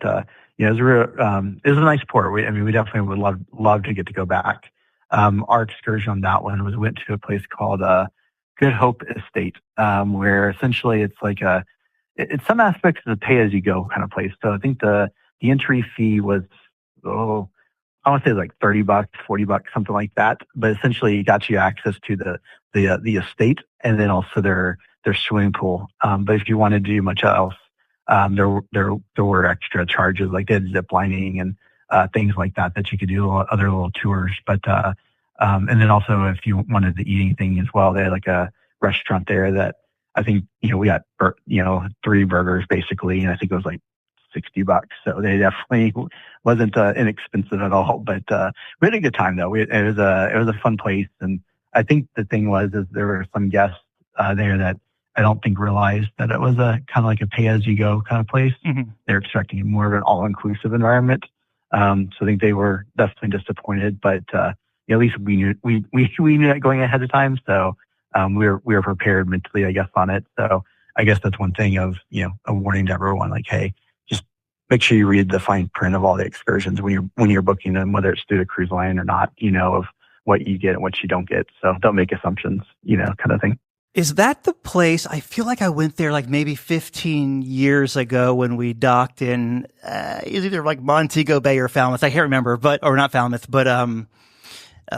it was a nice port. We definitely would love to get to go back. Our excursion on that one was we went to a place called Good Hope Estate, where essentially it's like it's some aspects of the pay-as-you-go kind of place. So I think the entry fee was I want to say like $30, $40, something like that. But essentially, it got you access to the estate and then also their swimming pool. But if you wanted to do much else, there were extra charges, like they had zip lining and things like that you could do, other little tours. But and then also if you wanted to eat anything as well, they had like a restaurant there that I think we got 3 burgers basically, and I think it was like $60. So they definitely wasn't inexpensive at all. But we had a good time though. It was a fun place, and I think the thing is there were some guests there that I don't think realized that it was a kind of like a pay-as-you-go kind of place. Mm-hmm. They're expecting more of an all-inclusive environment. So I think they were definitely disappointed, but at least we knew that going ahead of time. So we were prepared mentally, I guess, on it. So I guess that's one thing of a warning to everyone, like, hey, just make sure you read the fine print of all the excursions when you're booking them, whether it's through the cruise line or not. Of what you get and what you don't get. So don't make assumptions, kind of thing. Is that the place? I feel like I went there like maybe 15 years ago when we docked in either like Montego Bay or Falmouth. I can't remember, or not Falmouth, but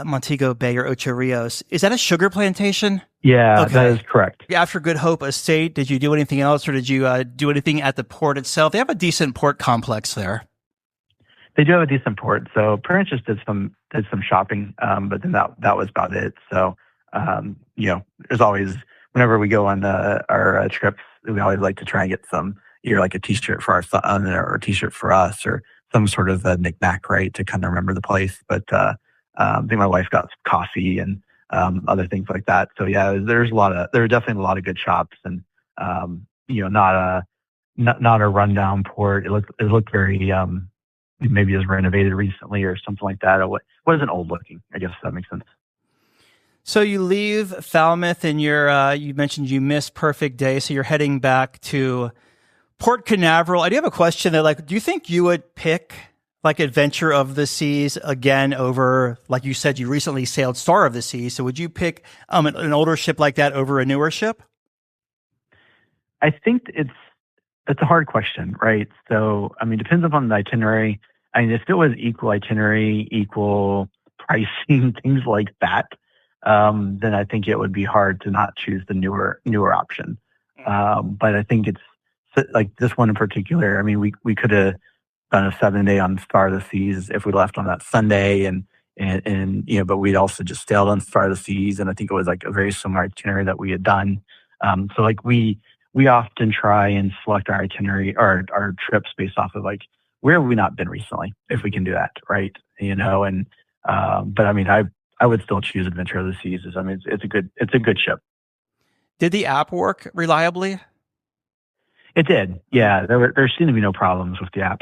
Montego Bay or Ocho Rios. Is that a sugar plantation? Yeah, okay. That is correct. After Good Hope Estate, did you do anything else, or did you do anything at the port itself? They have a decent port complex there. They do have a decent port. So parents just did some shopping, but then that was about it. So there's always, whenever we go on our trips, we always like to try and get either like a t-shirt for our son or a t-shirt for us or some sort of a knick-knack, right, to kind of remember the place. But I think my wife got some coffee and other things like that. So yeah, there were definitely a lot of good shops, and not a rundown port. It looked very maybe it was renovated recently or something like that. It wasn't old looking, I guess, if that makes sense. So you leave Falmouth and you mentioned you missed Perfect Day. So you're heading back to Port Canaveral. I do have a question that, do you think you would pick like Adventure of the Seas again over, like you said, you recently sailed Star of the Seas. So would you pick an older ship like that over a newer ship? I think it's a hard question, right? So, depends upon the itinerary. If it was equal itinerary, equal pricing, things like that, then I think it would be hard to not choose the newer option. But I think it's like this one in particular. We could have done a 7-day on Star of the Seas if we left on that Sunday, and but we'd also just sailed on Star of the Seas, and I think it was like a very similar itinerary that we had done. So like we often try and select our itinerary or our trips based off of like where have we not been recently, if we can do that, right? But I would still choose Adventure of the Seas. It's a good ship. Did the app work reliably? It did. Yeah, there seemed to be no problems with the app.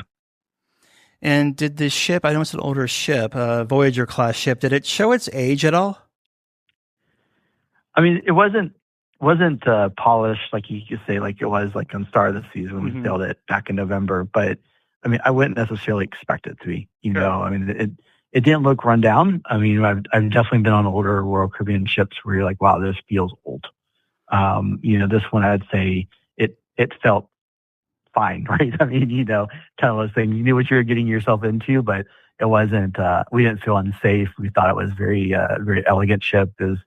And did the ship, I know it's an older ship, Voyager class ship, did it show its age at all? It wasn't polished like you could say like it was like on Star of the Seas when we sailed it back in November. But I wouldn't necessarily expect it to be. It didn't look run down. I've definitely been on older Royal Caribbean ships where you're like, wow, this feels old. This one I'd say it felt fine, right? Kind of was saying you knew what you were getting yourself into, but it wasn't. We didn't feel unsafe. We thought it was very elegant ship. It was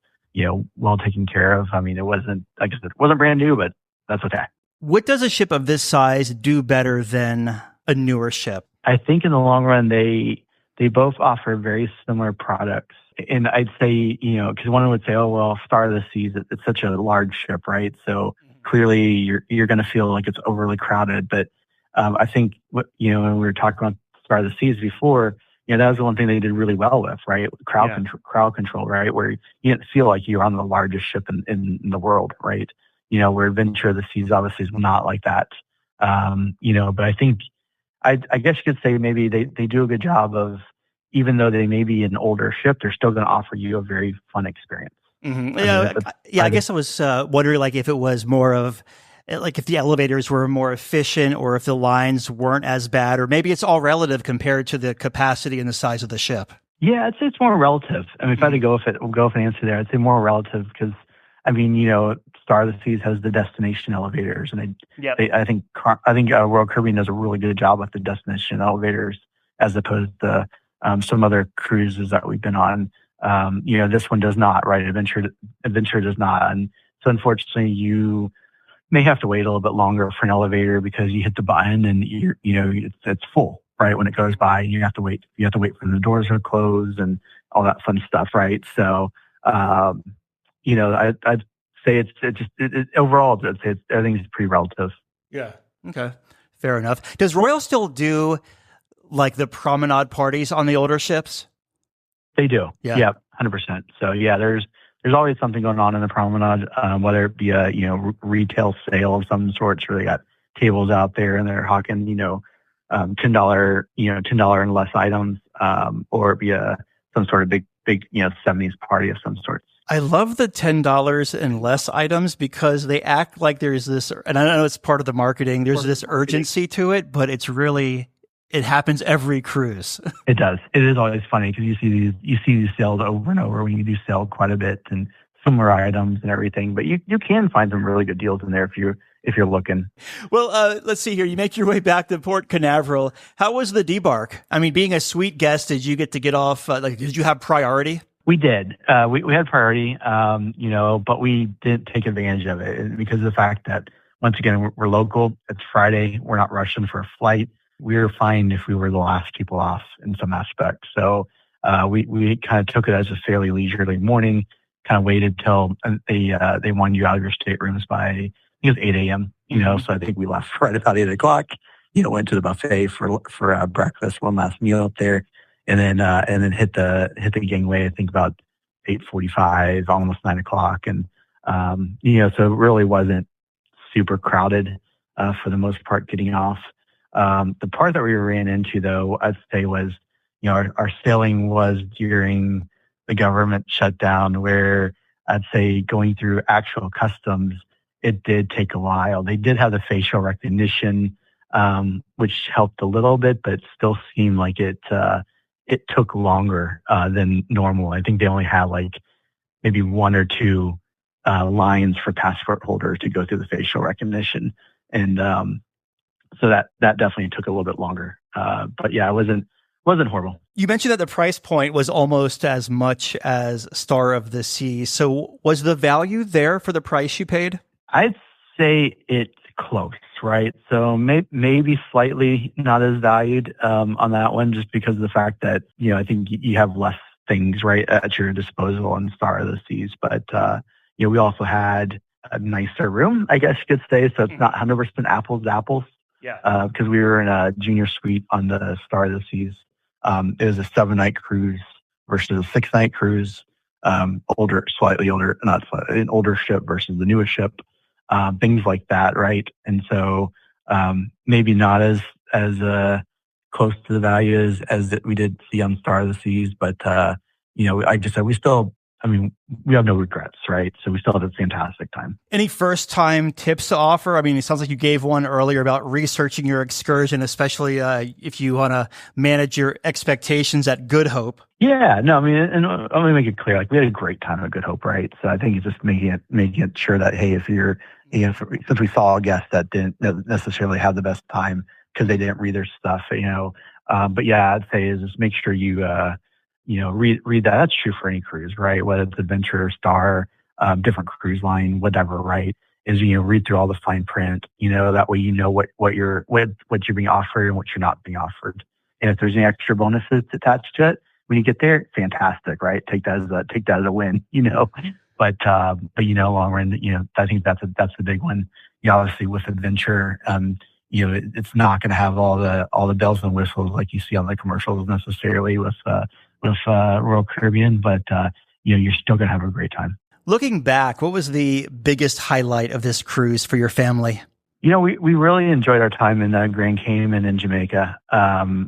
well taken care of. It wasn't, like I said, it wasn't brand new, but that's okay. What does a ship of this size do better than a newer ship? I think in the long run, they both offer very similar products. And I'd say, because one would say, oh, well, Star of the Seas, it's such a large ship, right? So clearly you're going to feel like it's overly crowded. But I think when we were talking about Star of the Seas before, that was the one thing they did really well with, right? Crowd control, right? Where you didn't feel like you're on the largest ship in the world, right? Where Adventure of the Seas obviously is not like that. But I think, I guess you could say maybe they do a good job of, even though they may be an older ship, they're still going to offer you a very fun experience. Mm-hmm. I guess I was wondering, like, if it was more of, like, if the elevators were more efficient or if the lines weren't as bad, or maybe it's all relative compared to the capacity and the size of the ship. Yeah, I'd say it's more relative. I mean, if I had to go with an answer there, I'd say more relative because, Star of the Seas has the destination elevators, and I think Royal Caribbean does a really good job with the destination elevators as opposed to some other cruises that we've been on. This one does not, right? Adventure does not, and so unfortunately, you may have to wait a little bit longer for an elevator because you hit the button and it's full, right? When it goes by, you have to wait. You have to wait for the doors to close and all that fun stuff, right? So, I'd say overall, I'd say everything's pretty relative. Yeah. Okay. Fair enough. Does Royal still do like the promenade parties on the older ships? They do. Yeah. 100%. So there's always something going on in the promenade, whether it be a retail sale of some sorts, where they got tables out there and they're hawking $10 and less items, or it be some sort of big 70s party of some sort. I love the $10 and less items because they act like there's this, and I know it's part of the marketing, there's this urgency to it, but it's really, it happens every cruise. It does. It is always funny because you see these sales over and over when you do sell quite a bit and similar items and everything, but you can find some really good deals in there if you're looking. Well, let's see here. You make your way back to Port Canaveral. How was the debark? I mean, being a suite guest, did you get to get off? Did you have priority? We did. We had priority, but we didn't take advantage of it because of the fact that, once again, we're local. It's Friday. We're not rushing for a flight. We were fine if we were the last people off in some aspects. So we kind of took it as a fairly leisurely morning, kind of waited till they wanted you out of your staterooms by, I think it was 8 a.m., so I think we left right about 8 o'clock, went to the buffet for breakfast, one last meal up there. And then hit the gangway, I think about 8:45, almost 9 o'clock. And, so it really wasn't super crowded for the most part getting off. The part that we ran into, though, I'd say was, our sailing was during the government shutdown, where I'd say going through actual customs, it did take a while. They did have the facial recognition, which helped a little bit, but it still seemed like it took longer than normal. I think they only had maybe one or two lines for passport holders to go through the facial recognition. And so that definitely took a little bit longer. But yeah, it wasn't horrible. You mentioned that the price point was almost as much as Star of the Seas. So was the value there for the price you paid? I'd say it's close, right? So maybe slightly not as valued on that one, just because of the fact that, I think you have less things right at your disposal on Star of the Seas. But, we also had a nicer room, I guess you could say. So it's not 100% apples to apples. Yeah. Because we were in a junior suite on the Star of the Seas. It was a 7-night cruise versus a 6-night cruise. An older ship versus the newest ship. Things like that, right? And so maybe not as close to the value as we did see on Star of the Seas, but I just said we have no regrets, right? So we still had a fantastic time. Any first-time tips to offer? I mean, it sounds like you gave one earlier about researching your excursion, especially if you want to manage your expectations at Good Hope. Yeah, no, and I'm going to make it clear, we had a great time at Good Hope, right? So I think it's just making it sure that, hey, if you're, since we saw a guest that didn't necessarily have the best time because they didn't read their stuff, but yeah, I'd say is just make sure you, read that. That's true for any cruise, right? Whether it's Adventure, Star, different cruise line, whatever, right? Is, read through all the fine print, that way what you're being offered and what you're not being offered. And if there's any extra bonuses attached to it, when you get there, fantastic, right? Take that as a win, But long run, I think that's the big one. Obviously with Adventure, it's not going to have all the bells and whistles like you see on the commercials necessarily with Royal Caribbean, but you're still going to have a great time. Looking back, what was the biggest highlight of this cruise for your family? We really enjoyed our time in Grand Cayman and Jamaica.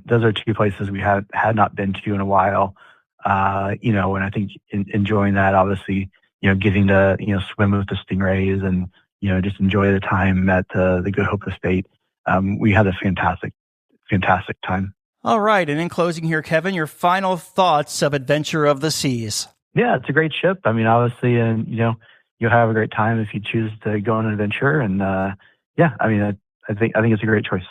Those are two places we had not been to in a while. And I think enjoying that, obviously, getting to, swim with the stingrays and, just enjoy the time at the Good Hope Estate. We had a fantastic time. All right. And in closing here, Kevin, your final thoughts of Adventure of the Seas. Yeah, it's a great ship. I mean, obviously, and, you'll have a great time if you choose to go on an adventure. And, I think it's a great choice.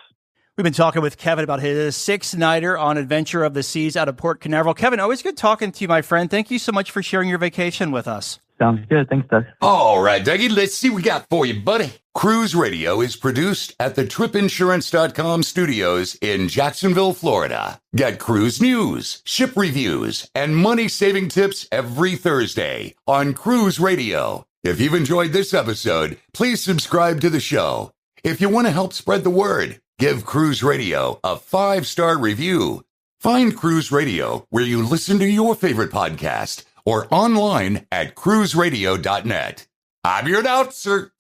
We've been talking with Kevin about his 6-nighter on Adventure of the Seas out of Port Canaveral. Kevin, always good talking to you, my friend. Thank you so much for sharing your vacation with us. Sounds good. Thanks, Doug. All right, Dougie, let's see what we got for you, buddy. Cruise Radio is produced at the tripinsurance.com studios in Jacksonville, Florida. Get cruise news, ship reviews, and money-saving tips every Thursday on Cruise Radio. If you've enjoyed this episode, please subscribe to the show. If you want to help spread the word, give Cruise Radio a 5-star review. Find Cruise Radio where you listen to your favorite podcast or online at cruiseradio.net. I'm your announcer,